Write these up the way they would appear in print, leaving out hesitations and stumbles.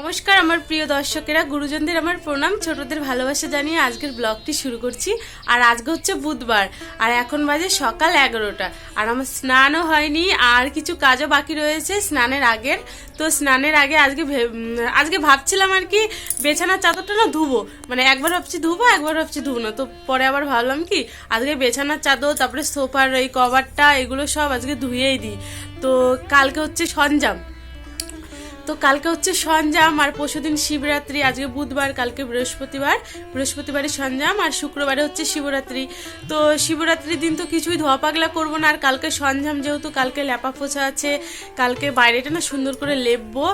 নমস্কার আমার প্রিয় দর্শকেরা, গুরুজনদের আমার প্রণাম, ছোটদের ভালোবাসা জানিয়ে আজকের ব্লগটি শুরু করছি। আর আজকে হচ্ছে বুধবার, আর এখন বাজে সকাল 11টা, আর আমার স্নানও হয়নি, আর কিছু কাজও বাকি রয়েছে স্নানের আগের। তো স্নানের আগে আজকে ভাবছিলাম আর কি বিছানার চাদরটা না ধুবো, মানে একবার ভাবছি ধুবো, একবার ভাবছি ধুবো না। তো পরে আবার ভাবলাম কি আজকে বিছানার চাদর, তারপরে সোফার এই কভারটা, এগুলো সব আজকে ধুয়েই দিই। তো কালকে হচ্ছে সঞ্জাম, আর পরশুদিন শিবরাত্রি। আজকে বুধবার, কালকে বৃহস্পতিবারে সঞ্জাম, আর শুক্রবারে হচ্ছে শিবরাত্রি। তো শিবরাত্রির দিন তো কিছুই ধোয়া পাগলা করবো না, আর কালকে সঞ্জাম যেহেতু, কালকে লেপা পোছা আছে, কালকে বাইরেটা না সুন্দর করে লেপবো।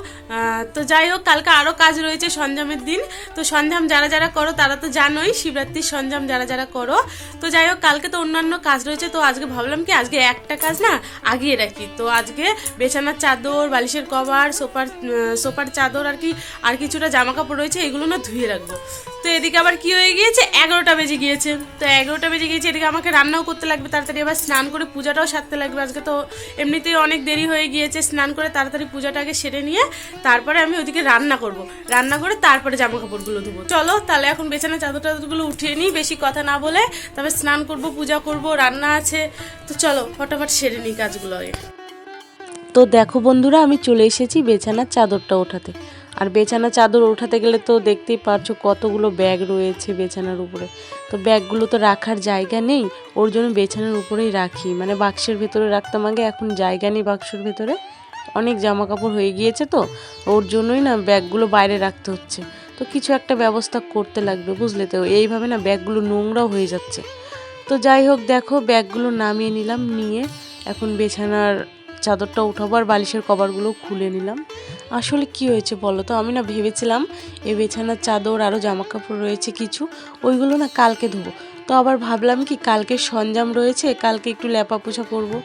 তো যাই হোক, কালকে আরও কাজ রয়েছে সঞ্জামের দিন। তো সঞ্জাম যারা যারা করো তারা তো জানোই, শিবরাত্রির সঞ্জাম যারা যারা করো। তো যাই হোক, কালকে তো অন্যান্য কাজ রয়েছে। তো আজকে ভাবলাম কি আজকে একটা কাজ না আগিয়ে রাখি। তো আজকে বিছানার চাদর, বালিশের কভার, সোফার চাদর আর কিছুটা জামা কাপড় রয়েছে, এগুলো না ধুয়ে রাখবো। তো এদিকে আবার কি হয়ে গিয়েছে, 11টা বেজে গিয়েছে। এদিকে আমাকে রান্নাও করতে লাগবে তাড়াতাড়ি, আবার স্নান করে পূজাটাও সারতে লাগবে। আজকে তো এমনিতেই অনেক দেরি হয়ে গিয়েছে, স্নান করে তাড়াতাড়ি পূজাটাকে সেরে নিয়ে তারপরে আমি ওদিকে রান্না করে তারপরে জামা কাপড়গুলো ধুবো। চলো তাহলে এখন বিছানার চাদরগুলো উঠিয়ে নিই, বেশি কথা না বলে। তবে স্নান করব, পূজা করব, রান্না আছে। তো চলো ফটাফট সেরে নিই কাজগুলো আগে। তো দেখো বন্ধুরা, আমি চলে এসেছি বিছানার চাদরটা ওঠাতে। আর বিছানার চাদর ওঠাতে গেলে তো দেখতেই পারছো কতগুলো ব্যাগ রয়েছে বিছানার উপরে। তো ব্যাগগুলো তো রাখার জায়গা নেই, ওর জন্য বিছানার উপরেই রাখি, মানে বাক্সের ভেতরে রাখতাম আগে, এখন জায়গা নেই বাক্সের ভেতরে, অনেক জামা কাপড় হয়ে গিয়েছে। তো ওর জন্যই না ব্যাগগুলো বাইরে রাখতে হচ্ছে। তো কিছু একটা ব্যবস্থা করতে লাগবে, বুঝলে? তো এইভাবে না ব্যাগগুলো নোংরাও হয়ে যাচ্ছে। তো যাই হোক, দেখো ব্যাগগুলো নামিয়ে নিলাম, নিয়ে এখন বিছানার চাদরটা উঠাবো, আর বালিশের কভারগুলো খুলে নিলাম। আসলে কি হয়েছে বলো তো, আমি না ভেবেছিলাম এই বিছানার চাদর আরও জামা কাপড় রয়েছে কিছু, ওইগুলো না কালকে ধোবো। তো আবার ভাবলাম কি কালকে সঞ্জাম রয়েছে, কালকে একটু লেপা পোছা করবো,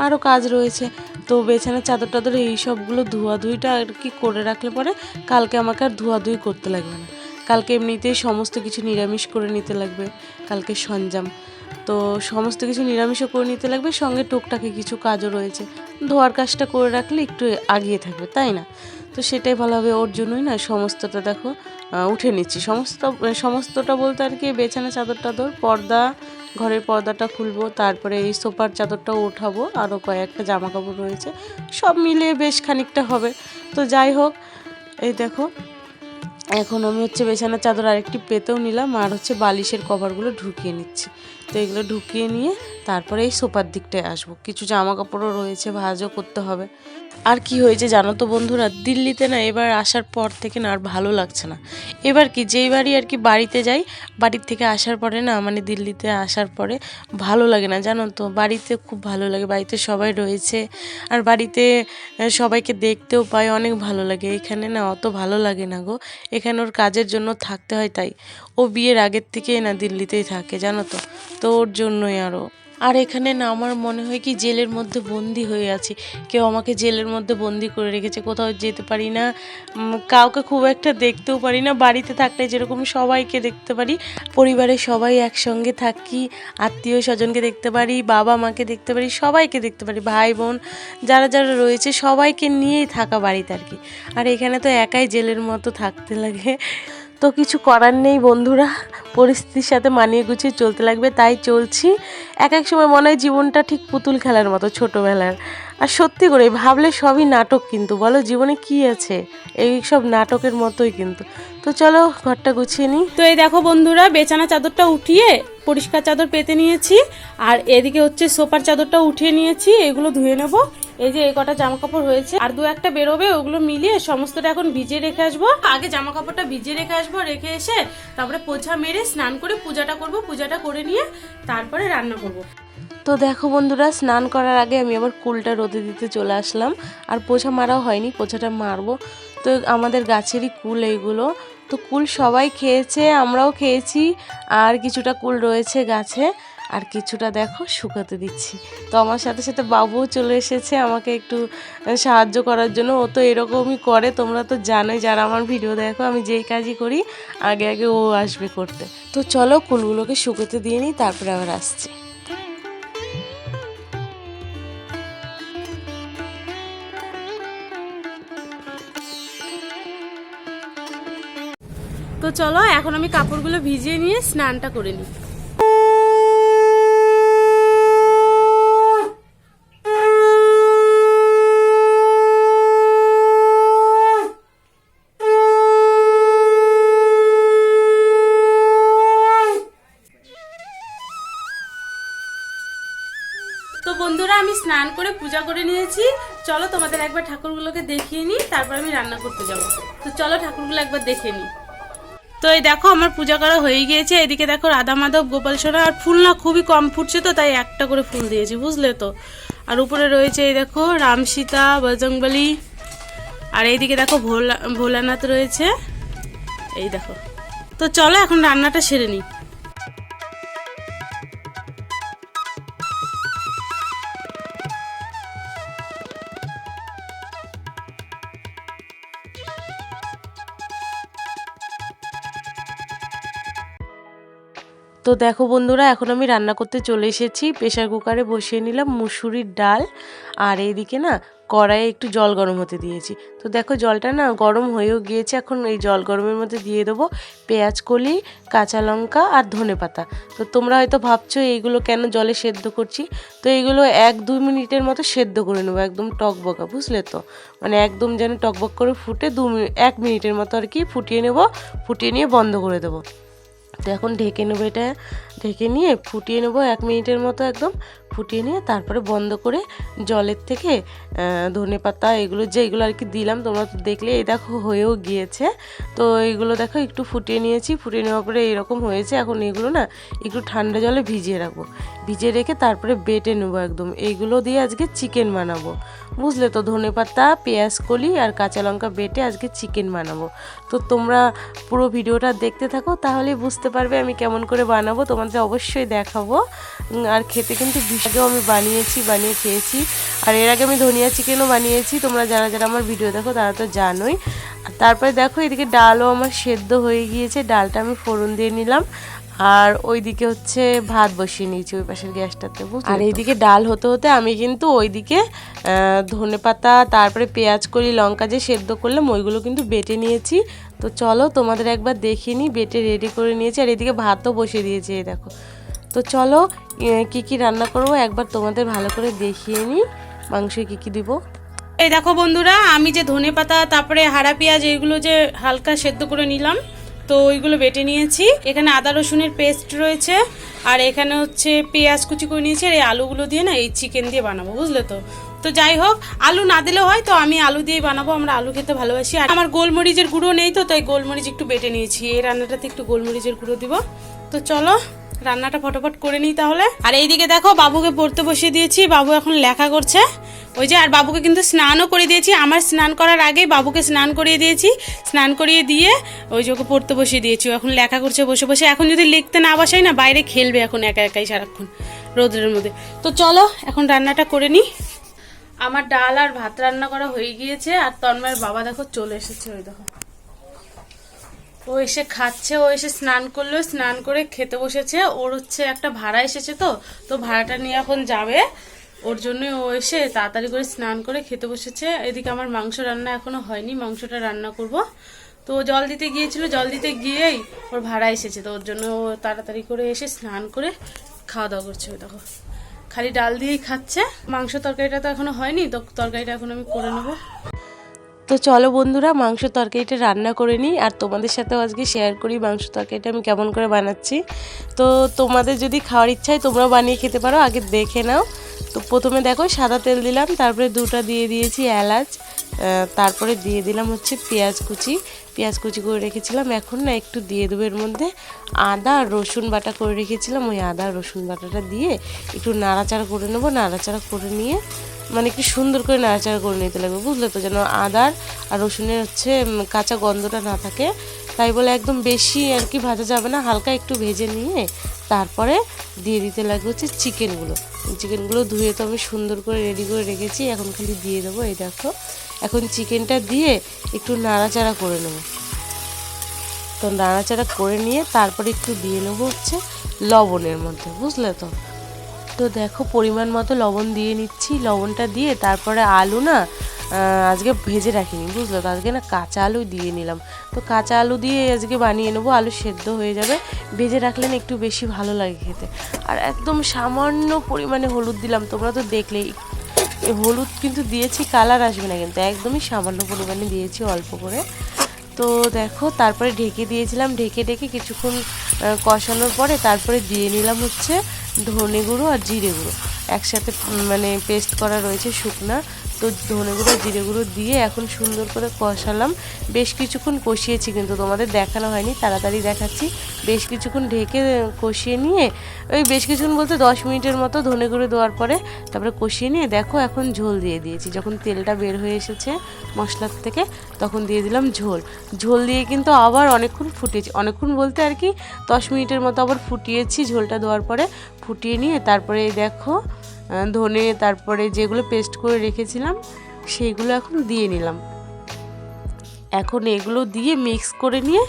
আরও কাজ রয়েছে। তো বিছানার চাদর টাদর এইসবগুলো ধোয়াধুয়িটা আর কি করে রাখলে পরে কালকে আমাকে আর ধোয়াধুয়ি করতে লাগবে না। কালকে এমনিতেই সমস্ত কিছু নিরামিষ করে নিতে লাগবে, কালকে সঞ্জাম। তো সমস্ত কিছু নিরামিষও করে নিতে লাগবে, সঙ্গে টুকটাকি কিছু কাজও রয়েছে। ধোয়ার কাজটা করে রাখলে একটু আগিয়ে থাকবে, তাই না? তো সেটাই ভালো হবে। ওর জন্যই না সমস্তটা দেখো উঠে নিচ্ছি। সমস্তটা বলতে আর কি বিছানা চাদর টাদর, পর্দা, ঘরের পর্দাটা খুলবো, তারপরে এই সোফার চাদরটাও উঠাবো, আরও কয়েকটা জামা কাপড় রয়েছে, সব মিলিয়ে বেশ খানিকটা হবে। তো যাই হোক, এই দেখো এখন আমি হচ্ছে বিছানার চাদর আরেকটি পেতেও নিলাম, আর হচ্ছে বালিশের কভারগুলো ঢুকিয়ে নিচ্ছি। তো এগুলো ঢুকিয়ে নিয়ে তারপরে এই সোফার দিকটায় আসবো। কিছু জামা কাপড়ও রয়েছে, ভাঁজও করতে হবে। আর কি হয়েছে জানো তো বন্ধুরা, দিল্লিতে না এবার আসার পর থেকে না আর ভালো লাগছে না। এবার কি যেই বাড়ি আর কি বাড়িতে যাই, বাড়ির থেকে আসার পরে না, মানে দিল্লিতে আসার পরে ভালো লাগে না, জানো তো। বাড়িতে খুব ভালো লাগে, বাড়িতে সবাই রয়েছে, আর বাড়িতে সবাইকে দেখতেও পাই, অনেক ভালো লাগে। এখানে না অত ভালো লাগে না গো, এখানে ওর কাজের জন্য থাকতে হয়, তাই ও বিয়ের আগের থেকেই না দিল্লিতেই থাকে, জানো তো। তো ওর জন্যই আর এখানে না আমার মনে হয় কি জেলের মধ্যে বন্দি হয়ে আছি, কেউ আমাকে জেলের মধ্যে বন্দি করে রেখেছে, কোথাও যেতে পারি না, কাউকে খুব একটা দেখতেও পারি না। বাড়িতে থাকলে যেরকম সবাইকে দেখতে পারি, পরিবারের সবাই একসঙ্গে থাকি, আত্মীয় স্বজনকে দেখতে পারি, বাবা মাকে দেখতে পারি, সবাইকে দেখতে পারি, ভাই বোন যারা যারা রয়েছে সবাইকে নিয়েই থাকা বাড়িতে আর কি। আর এখানে তো একাই জেলের মতো থাকতে লাগে। তো কিছু করার নেই বন্ধুরা, পরিস্থিতির সাথে মানিয়ে গুছিয়ে চলতে লাগবে, তাই চলছি। এক এক সময় মনে হয় জীবনটা ঠিক পুতুল খেলার মতো, ছোটোবেলার। আর সত্যি করে ভাবলে সবই নাটক, কিন্তু বলো জীবনে কি আছে, এই সব নাটকের মতোই কিন্তু। তো চলো ঘরটা গুছিয়ে নিই। তো এই দেখো বন্ধুরা, বিছানা চাদরটা উঠিয়ে পরিষ্কার চাদর পেতে নিয়েছি, আর এদিকে হচ্ছে সোফার চাদরটা উঠিয়ে নিয়েছি, এগুলো ধুয়ে নেব। এই যে এই কটা জামা কাপড় হয়েছে, আর দু একটা বেরোবে, ওগুলো মিলিয়ে সমস্তটা এখন ভিজিয়ে রেখে আসবো। আগে জামা কাপড়টা ভিজিয়ে রেখে আসবো, রেখে এসে তারপরে পোছা মেরে স্নান করে পূজাটা করব, পূজাটা করে নিয়ে তারপরে রান্না করব। তো দেখো বন্ধুরা, স্নান করার আগে আমি আবার কুলটা রোদে দিতে চলে আসলাম, আর পোছা মারাও হয়নি, পোছাটা মারবো। তো আমাদের গাছেরই কুল এইগুলো, তো কুল সবাই খেয়েছে, আমরাও খেয়েছি, আর কিছুটা কুল রয়েছে গাছে, আর কিছুটা দেখো শুকাতে দিচ্ছি। তো আমার সাথে সাথে বাবুও চলে এসেছে আমাকে একটু সাহায্য করার জন্য। ও তো এরকমই করে, তোমরা তো জানোই যারা আমার ভিডিও দেখো, আমি যেই কাজই করি আগে আগে ও আসবে করতে। তো চলো কুলগুলোকে শুকাতে দিয়ে নিই, তারপরে আবার আসছি। তো চলো এখন আমি কাপড়গুলো ভিজিয়ে নিয়ে স্নানটা করে নিই। তো বন্ধুরা আমি স্নান করে পূজা করে নিয়েছি, চলো তোমাদের একবার ঠাকুরগুলোকে দেখিয়ে নিই, তারপর আমি রান্না করতে যাব। তো চলো ঠাকুরগুলো একবার দেখে নিই। তো এই দেখো আমার পূজা করা হয়ে গিয়েছে। এদিকে দেখো রাধা মাধব গোপাল সোনা, আর ফুল না খুবই কম ফুটছে তো তাই একটা করে ফুল দিয়েছি, বুঝলে তো। আর উপরে রয়েছে এই দেখো রাম সীতা বজরংবলী, আর এইদিকে দেখো ভোলানাথ রয়েছে, এই দেখো। তো চলো এখন রান্নাটা সেরে নিই। তো দেখো বন্ধুরা এখন আমি রান্না করতে চলে এসেছি। প্রেসার কুকারে বসিয়ে নিলাম মুসুরির ডাল, আর এইদিকে না কড়াইয়ে একটু জল গরম হতে দিয়েছি। তো দেখো জলটা না গরম হয়েও গিয়েছে। এখন এই জল গরমের মধ্যে দিয়ে দেবো পেঁয়াজ কলি, কাঁচা লঙ্কা আর ধনেপাতা। তো তোমরা হয়তো ভাবছো এইগুলো কেন জলে সেদ্ধ করছি। তো এইগুলো 1-2 মিনিটের মতো সেদ্ধ করে নেবো, একদম টকবকা, বুঝলে তো। মানে একদম যেন টকবক করে ফুটে 1 মিনিটের মতো আর কি ফুটিয়ে নেবো। ফুটিয়ে নিয়ে বন্ধ করে দেবো। তো এখন ঢেকে নেবো, এটা ঢেকে নিয়ে ফুটিয়ে নেবো 1 মিনিটের মতো, একদম ফুটিয়ে নিয়ে তারপরে বন্ধ করে জলের থেকে ধনেপাতা এগুলো আর কি দিলাম। তোমরা তো দেখলে এই দেখো হয়েও গিয়েছে। তো এইগুলো দেখো একটু ফুটিয়ে নিয়েছি, ফুটিয়ে নেওয়ার পরে এরকম হয়েছে। এখন এগুলো না একটু ঠান্ডা জলে ভিজিয়ে রাখবো, ভিজিয়ে রেখে তারপরে বেটে নেবো একদম। এইগুলো দিয়ে আজকে চিকেন বানাবো, বুঝলে তো। ধনেপাতা, পেঁয়াজ কলি আর কাঁচা লঙ্কা বেটে আজকে চিকেন বানাবো। তো তোমরা পুরো ভিডিওটা দেখতে থাকো, তাহলেই বুঝতে পারবে আমি কেমন করে বানাবো, তোমাদের অবশ্যই দেখাবো। আর খেতে কিন্তু আগেও আমি বানিয়ে খেয়েছি। আর এর আগে আমি ধনিয়া চিকেনও বানিয়েছি, তোমরা যারা যারা আমার ভিডিও দেখো তারা তো জানোই। আর তারপরে দেখো এদিকে ডালও আমার সেদ্ধ হয়ে গিয়েছে, ডালটা আমি ফোড়ন দিয়ে নিলাম। আর ওইদিকে হচ্ছে ভাত বসিয়ে নিয়েছি ওই পাশের গ্যাসটাতে, আর এইদিকে ডাল হতে হতে আমি কিন্তু ওইদিকে ধনেপাতা তারপরে পেঁয়াজ কলি লঙ্কা যে সেদ্ধ করলাম ওইগুলো কিন্তু বেটে নিয়েছি। তো চলো তোমাদের একবার দেখিয়ে নিই, বেটে রেডি করে নিয়েছি। আর এদিকে ভাতও বসিয়ে দিয়েছি, এই দেখো। তো চলো কি কি রান্না করব একবার তোমাদের ভালো করে দেখিয়ে নিই, মাংসে কি কি দিব। এই দেখো বন্ধুরা আমি যে ধনেপাতা তারপরে হারা পেঁয়াজ এইগুলো যে হালকা সেদ্ধ করে নিলাম, তো ওইগুলো বেটে নিয়েছি। এখানে আদা রসুনের পেস্ট রয়েছে, আর এখানে হচ্ছে পেঁয়াজ কুচি করে নিয়েছি। আর এই আলুগুলো দিয়ে না এই চিকেন দিয়ে বানাবো, বুঝলে তো। তো যাই হোক, আলু না দিলেও হয়, তো আমি আলু দিয়েই বানাবো, আমরা আলু খেতে ভালোবাসি। আর আমার গোলমরিচের গুঁড়ো নেই, তো তাই গোলমরিচ একটু বেটে নিয়েছি। এই রান্নাটাতে একটু গোলমরিচের গুঁড়ো দিব। তো চলো রান্নাটা ফটাফট করে নিই তাহলে। আর এইদিকে দেখো বাবুকে পড়তে বসিয়ে দিয়েছি, বাবু এখন লেখা করছে ওই যে। আর বাবুকে কিন্তু স্নানও করে দিয়েছি, আমার স্নান করার আগেই বাবুকে স্নান করিয়ে দিয়েছি। স্নান করিয়ে দিয়ে ওই যে ওকে পড়তে বসিয়ে দিয়েছি, এখন লেখা করছে বসে বসে। এখন যদি লিখতে না বসাই না বাইরে খেলবে এখন একা একাই সারাক্ষণ রোদের মধ্যে। তো চলো এখন রান্নাটা করে নিই। আমার ডাল আর ভাত রান্না করা হয়ে গিয়েছে। আর তন্ময়ের বাবা দেখো চলে এসেছে, ওই দেখো ও এসে খাচ্ছে। ও এসে স্নান করলো, স্নান করে খেতে বসেছে। ওর হচ্ছে একটা ভাড়া এসেছে, তো ভাড়াটা নিয়ে এখন যাবে, ওর জন্য ও এসে তাড়াতাড়ি করে স্নান করে খেতে বসেছে। এদিকে আমার মাংস রান্না এখনো হয়নি, মাংসটা রান্না করব। তো জল দিতে গিয়েছিল, জল দিতে গিয়েই ওর ভাড়া এসেছে, তো ওর জন্য ও তাড়াতাড়ি করে এসে স্নান করে খাওয়া দাওয়া করছে। ওই দেখো খালি ডাল দিয়েই খাচ্ছে, মাংস তরকারিটা তো এখনো হয়নি, তো তরকারিটা এখন আমি করে নেবো। তো চলো বন্ধুরা মাংস তরকারিটা রান্না করে নিই, আর তোমাদের সাথেও আজকে শেয়ার করি মাংস তরকারিটা আমি কেমন করে বানাচ্ছি। তো তোমাদের যদি খাওয়ার ইচ্ছা হয় তোমরাও বানিয়ে খেতে পারো, আগে দেখে নাও। তো প্রথমে দেখো সাদা তেল দিলাম, তারপরে 2টা দিয়ে দিয়েছি এলাচ, তারপরে দিয়ে দিলাম হচ্ছে পেঁয়াজ কুচি করে রেখেছিলাম। এখন না একটু দিয়ে দেবো এর মধ্যে আদা আর রসুন বাটা করে রেখেছিলাম, ওই আদা রসুন বাটাটা দিয়ে একটু নাড়াচাড়া করে নেবো। নাড়াচাড়া করে নিয়ে মানে একটু সুন্দর করে নাড়াচাড়া করে নিতে লাগবে, বুঝলে তো, যেন আদার আর রসুনের হচ্ছে কাঁচা গন্ধটা না থাকে। তাই বলে একদম বেশি আর কি ভাজা যাবে না, হালকা একটু ভেজে নিয়ে তারপরে দিয়ে দিতে লাগবে হচ্ছে চিকেনগুলো ধুয়ে তো আমি সুন্দর করে রেডি করে রেখেছি, এখন খালি দিয়ে দেবো। এই দেখো এখন চিকেনটা দিয়ে একটু নাড়াচাড়া করে নেবো। তো নাড়াচাড়া করে নিয়ে তারপরে একটু দিয়ে নেবো হচ্ছে লবণের মধ্যে, বুঝলে তো। তো দেখো পরিমাণ মতো লবণ দিয়ে নিচ্ছি, লবণটা দিয়ে তারপরে আলু না আজকে ভেজে রাখিনি, বুঝলো তো, আজকে না কাঁচা আলু দিয়ে নিলাম। তো কাঁচা আলু দিয়ে আজকে বানিয়ে নেবো, আলু সেদ্ধ হয়ে যাবে, ভেজে রাখলে না একটু বেশি ভালো লাগে খেতে। আর একদম সামান্য পরিমাণে হলুদ দিলাম, তোমরা তো দেখলেই হলুদ কিন্তু দিয়েছি, কালার আসবে না কিন্তু, একদমই সামান্য পরিমাণে দিয়েছি, অল্প করে। তো দেখো তারপরে ঢেকে দিয়েছিলাম, ঢেকে কিছুক্ষণ কষানোর পরে তারপরে দিয়ে নিলাম হচ্ছে ধনে গুঁড়ো আর জিরে গুঁড়ো একসাথে, মানে পেস্ট করা রয়েছে শুকনা। তো ধনে গুঁড়ো জিরে গুঁড়ো দিয়ে এখন সুন্দর করে কষালাম, বেশ কিছুক্ষণ কষিয়েছি, কিন্তু তোমাদের দেখানো হয়নি, তাড়াতাড়ি দেখাচ্ছি। বেশ কিছুক্ষণ ঢেকে কষিয়ে নিয়ে, ওই বেশ কিছুক্ষণ বলতে 10 মিনিটের মতো ধনে গুঁড়ো দেওয়ার পরে তারপরে কষিয়ে নিয়ে দেখো এখন ঝোল দিয়ে দিয়েছি। যখন তেলটা বের হয়ে এসেছে মশলার থেকে তখন দিয়ে দিলাম ঝোল। ঝোল দিয়ে কিন্তু আবার অনেকক্ষণ ফুটিয়েছি, অনেকক্ষণ বলতে আর কি 10 মিনিটের মতো আবার ফুটিয়েছি। ঝোলটা দেওয়ার পরে ফুটিয়ে নিয়ে তারপরে দেখো ধনে, তারপরে যেগুলো পেস্ট করে রেখেছিলাম সেইগুলো এখন দিয়ে নিলাম। এখন এগুলো দিয়ে মিক্স করে নিয়ে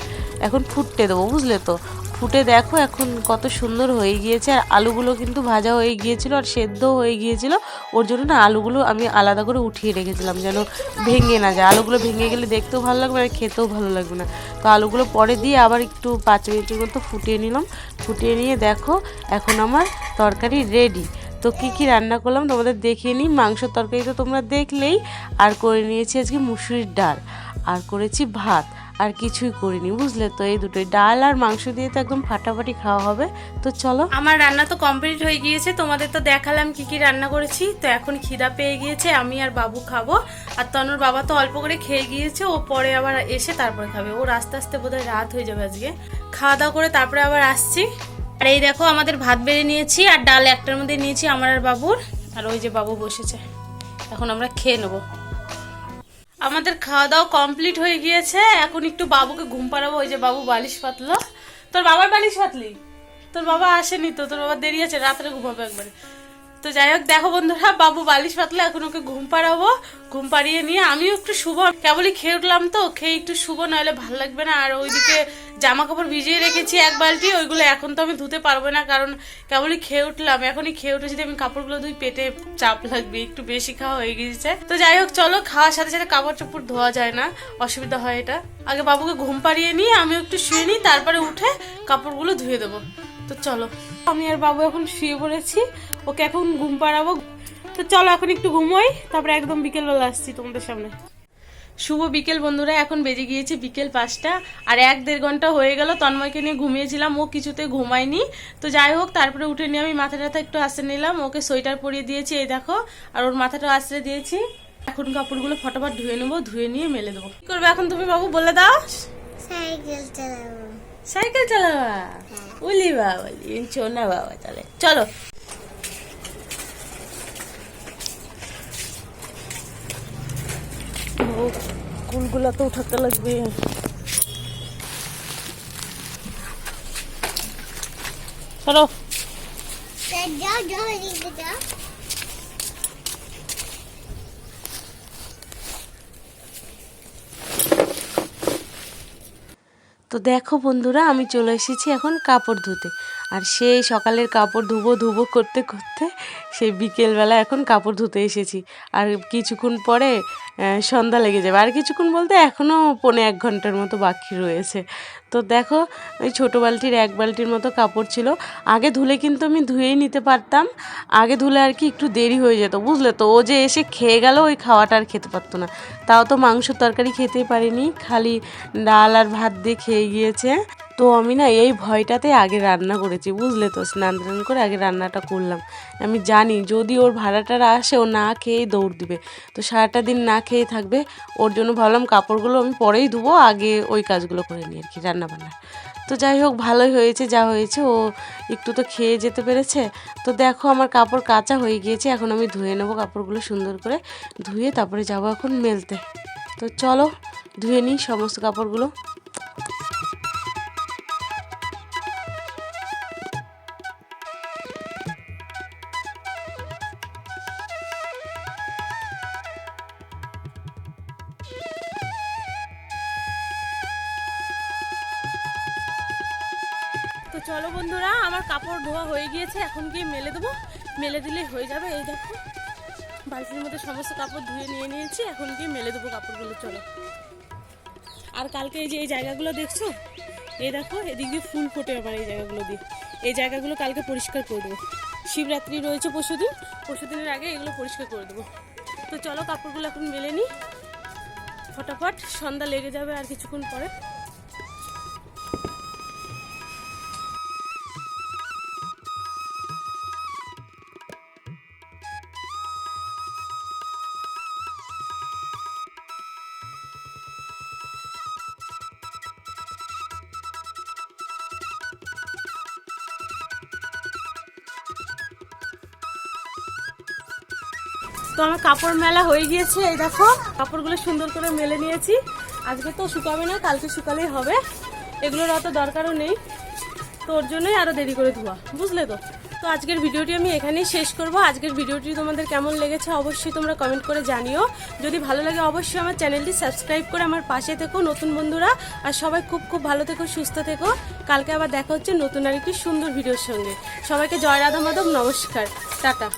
এখন ফুটতে দেবো, বুঝলে তো। ফুটে দেখো এখন কত সুন্দর হয়ে গিয়েছে, আর আলুগুলো কিন্তু ভাজা হয়ে গিয়েছিল আর সেদ্ধ হয়ে গিয়েছিল, ওর জন্য না আলুগুলো আমি আলাদা করে উঠিয়ে রেখেছিলাম যেন ভেঙে না যায়। আলুগুলো ভেঙে গেলে দেখতেও ভালো লাগবে আর খেতেও ভালো লাগবে না। তো আলুগুলো পরে দিয়ে আবার একটু 5 মিনিটের মতো ফুটিয়ে নিলাম। ফুটিয়ে নিয়ে দেখো এখন আমার তরকারি রেডি। তো কী কী রান্না করলাম তোমাদের দেখিয়ে নিই। মাংসের তরকারি তো তোমরা দেখলেই, আর করে নিয়েছি আজকে মুসুরির ডাল, আর করেছি ভাত, আর কিছুই করিনি, বুঝলে তো। এই দুটোই, ডাল আর মাংস দিয়ে তো একদম ফাটাফাটি খাওয়া হবে। তো চলো, আমার রান্না তো কমপ্লিট হয়ে গিয়েছে, তোমাদের তো দেখালাম কি কি রান্না করেছি। তো এখন খিদা পেয়ে গিয়েছে, আমি আর বাবু খাবো, আর তনুর বাবা তো অল্প করে খেয়ে গিয়েছে, ও পরে আবার এসে তারপরে খাবে। ওর আস্তে আস্তে বোধহয় রাত হয়ে যাবে আজকে, খাওয়া দাওয়া করে তারপরে আবার আসছি। আর এই দেখো আমাদের ভাত বেড়ে নিয়েছি, আর ডাল একটার মধ্যে নিয়েছি আমার আর বাবুর, আর ওই যে বাবু বসেছে, এখন আমরা খেয়ে নেবো। আমাদের খাওয়া দাওয়া কমপ্লিট হয়ে গিয়েছে, এখন একটু বাবুকে ঘুম পাড়াবো। ওই যে বাবু বালিশ পাতলো, তোর বাবার বালিশ পাতলি? তোর বাবা আসেনি তো, তোর বাবা দেরি আছে, রাত্রে ঘুমাবে একবারে। তো যাই হোক দেখো বন্ধুরা, বাবু বালিশ পাতলে, এখন ওকে ঘুম পাড়াবো। ঘুম পাড়িয়ে নিয়ে আমিও একটু শুভ, কেবলই খেয়ে উঠলাম তো, খেয়ে একটু শুভ, নাহলে ভালো লাগবে না। আর ওইদিকে জামা কাপড় ভিজিয়ে রেখেছি 1 বালতি, ওইগুলো এখন তো আমি ধুতে পারবো না, কারণ কেবলই খেয়ে উঠলাম। এখনই খেয়ে উঠে যদি আমি কাপড়গুলো ধুই পেটে চাপ লাগবে, একটু বেশি খাওয়া হয়ে গিয়েছে। তো যাই হোক চলো, খাওয়ার সাথে সাথে কাপড় চোপড় ধোয়া যায় না, অসুবিধা হয় এটা। আগে বাবুকে ঘুম পাড়িয়ে নিয়ে আমি একটু শুয়ে নিই, তারপরে উঠে কাপড়গুলো ধুয়ে দেবো। তো চলো, আমি আর বাবু এখন শুয়ে পড়েছি, ওকে এখন ঘুম পাড়াবো। তো চলো এখন একটু ঘুমোই, তারপরে একদম বিকেলবেলা আসছি তোমাদের সামনে। শুভ বিকেল বন্ধুরা, এখন বেজে গিয়েছে বিকেল 5টা, আর 1-1.5 ঘন্টা হয়ে গেল তন্ময়কে নিয়ে ঘুমিয়েছিলাম, ও কিছুতে ঘুমায়নি। তো যাই হোক তারপরে উঠে নিয়ে আমি মাথাটা একটু আশ্রে নিলাম, ওকে সোয়েটার পরিয়ে দিয়েছি, এই দেখো, আর ওর মাথাটা আশ্রে দিয়েছি। এখন কাপড়গুলো ফটাফট ধুয়ে নেবো, ধুয়ে নিয়ে মেলে দেবো। কি করবে এখন তুমি বাবু, বলে দাও। সাইকেল চালাবো। সাইকেল চালাবা? উলি বাবা, চোনা বাবা, তাহলে চলো। কুলগুলা তো উঠাতে লাগবে। চলো যাও যাও এদিকে যাও। তো দেখো বন্ধুরা, আমি চলে এসেছি এখন কাপড় ধুতে। আর সেই সকালের কাপড় ধুবো করতে করতে সেই বিকেলবেলা এখন কাপড় ধুতে এসেছি। আর কিছুক্ষণ পরে সন্ধ্যা লেগে যাবে, আর কিছুক্ষণ বলতে এখনও 1.25 ঘন্টার মতো বাকি রয়েছে। তো দেখো, ওই ছোটো বালতির 1 বালতির মতো কাপড় ছিল। আগে ধুলে কিন্তু আমি ধুয়েই নিতে পারতাম, আগে ধুলে আর কি একটু দেরি হয়ে যেত, বুঝলে তো। ও যে এসে খেয়ে গেল, ওই খাওয়াটা আর খেতে পারতো না। তাও তো মাংস তরকারি খেতেই পারিনি, খালি ডাল আর ভাত দিয়ে খেয়ে গিয়েছে। তো আমি না এই ভয়টাতে আগে রান্না করেছি, বুঝলে তো। স্নান টান করে আগে রান্নাটা করলাম। আমি জানি যদি ওর ভাড়াটারা আসে, ও না খেয়েই দৌড় দিবে, তো সারাটা দিন না খেয়ে থাকবে। ওর জন্য ভাবলাম কাপড়গুলো আমি পরেই ধুবো, আগে ওই কাজগুলো করে নিই আর কি, রান্নাবান্না। তো যাই হোক, ভালোই হয়েছে যা হয়েছে, ও একটু তো খেয়ে যেতে পেরেছে। তো দেখো আমার কাপড় কাচা হয়ে গিয়েছে, এখন আমি ধুয়ে নেবো কাপড়গুলো সুন্দর করে, ধুয়ে তারপরে যাবো এখন মেলতে। তো চলো ধুয়ে নিই সমস্ত কাপড়গুলো। তো চলো বন্ধুরা, আমার কাপড় ধোয়া হয়ে গিয়েছে, এখন গিয়ে মেলে দেবো, মেলে দিলেই হয়ে যাবে। এই দেখো বালতির মধ্যে সমস্ত কাপড় ধুয়ে নিয়ে নিয়েছি, এখন গিয়ে মেলে দেবো কাপড়গুলো। চলো। আর কালকে এই যে এই জায়গাগুলো দেখছো, এই দেখো এদিক দিয়ে ফুল ফোটে আমার এই জায়গাগুলো দিয়ে, এই জায়গাগুলো কালকে পরিষ্কার করে দেবো। শিবরাত্রি রয়েছে পরশুদিনের আগে এগুলো পরিষ্কার করে দেবো। তো চলো কাপড়গুলো এখন মেলে নিই ফটাফট, সন্ধ্যা লেগে যাবে আর কিছুক্ষণ পরে। তো আমার কাপড় মেলা হয়ে গিয়েছে, এই দেখো কাপড়গুলো সুন্দর করে মেলে নিয়েছি। আজকে তো শুকাবে না, কালকে শুকালেই হবে, এগুলোর অত দরকারও নেই, তো ওর জন্যই আরও দেরি করে ধোয়া, বুঝলে তো। তো আজকের ভিডিওটি আমি এখানেই শেষ করব। আজকের ভিডিওটি তোমাদের কেমন লেগেছে অবশ্যই তোমরা কমেন্ট করে জানিও। যদি ভালো লাগে অবশ্যই আমার চ্যানেলটি সাবস্ক্রাইব করে আমার পাশে থেকো নতুন বন্ধুরা। আর সবাই খুব খুব ভালো থেকো, সুস্থ থেকো। কালকে আবার দেখা হচ্ছে নতুন আরেকটি সুন্দর ভিডিওর সঙ্গে। সবাইকে জয় রাধা মাধব, নমস্কার, টাটা।